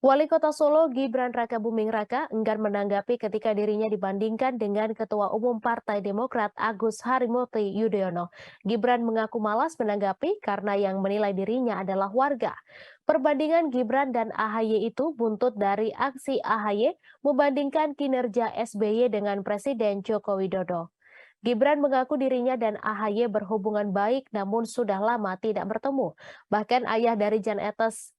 Wali Kota Solo Gibran Rakabuming Raka enggan menanggapi ketika dirinya dibandingkan dengan Ketua Umum Partai Demokrat Agus Harimurti Yudhoyono. Gibran mengaku malas menanggapi karena yang menilai dirinya adalah warga. Perbandingan Gibran dan AHY itu buntut dari aksi AHY membandingkan kinerja SBY dengan Presiden Joko Widodo. Gibran mengaku dirinya dan AHY berhubungan baik namun sudah lama tidak bertemu. Bahkan ayah dari Jan Etes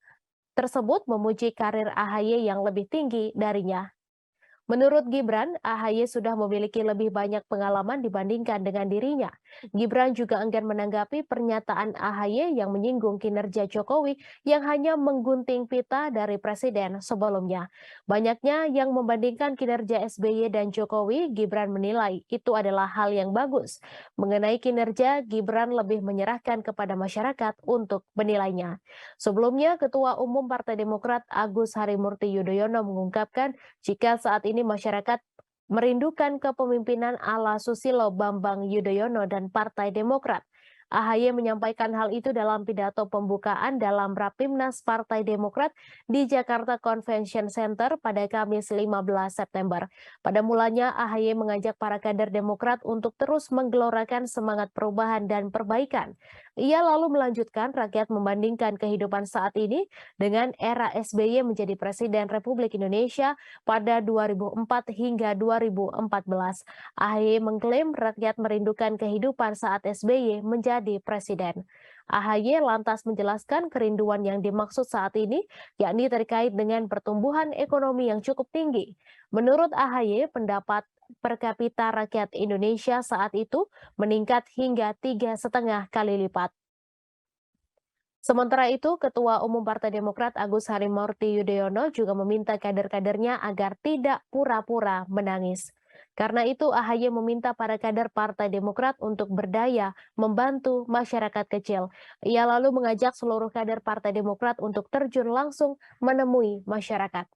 tersebut memuji karir AHY yang lebih tinggi darinya. Menurut Gibran, AHY sudah memiliki lebih banyak pengalaman dibandingkan dengan dirinya. Gibran juga enggan menanggapi pernyataan AHY yang menyinggung kinerja Jokowi yang hanya menggunting pita dari presiden sebelumnya. Banyaknya yang membandingkan kinerja SBY dan Jokowi, Gibran menilai itu adalah hal yang bagus. Mengenai kinerja, Gibran lebih menyerahkan kepada masyarakat untuk menilainya. Sebelumnya, Ketua Umum Partai Demokrat Agus Harimurti Yudhoyono mengungkapkan jika saat ini masyarakat merindukan kepemimpinan ala Susilo Bambang Yudhoyono dan Partai Demokrat. AHY menyampaikan hal itu dalam pidato pembukaan dalam Rapimnas Partai Demokrat di Jakarta Convention Center pada Kamis 15 September. Pada mulanya AHY mengajak para kader Demokrat untuk terus menggelorakan semangat perubahan dan perbaikan. Ia lalu melanjutkan rakyat membandingkan kehidupan saat ini dengan era SBY menjadi Presiden Republik Indonesia pada 2004 hingga 2014. AHY mengklaim rakyat merindukan kehidupan saat SBY menjadi presiden. AHY lantas menjelaskan kerinduan yang dimaksud saat ini, yakni terkait dengan pertumbuhan ekonomi yang cukup tinggi. Menurut AHY, pendapat per kapita rakyat Indonesia saat itu meningkat hingga 3,5 kali lipat. Sementara itu, Ketua Umum Partai Demokrat Agus Harimurti Yudhoyono juga meminta kader-kadernya agar tidak pura-pura menangis. Karena itu, AHY meminta para kader Partai Demokrat untuk berdaya membantu masyarakat kecil. Ia lalu mengajak seluruh kader Partai Demokrat untuk terjun langsung menemui masyarakat.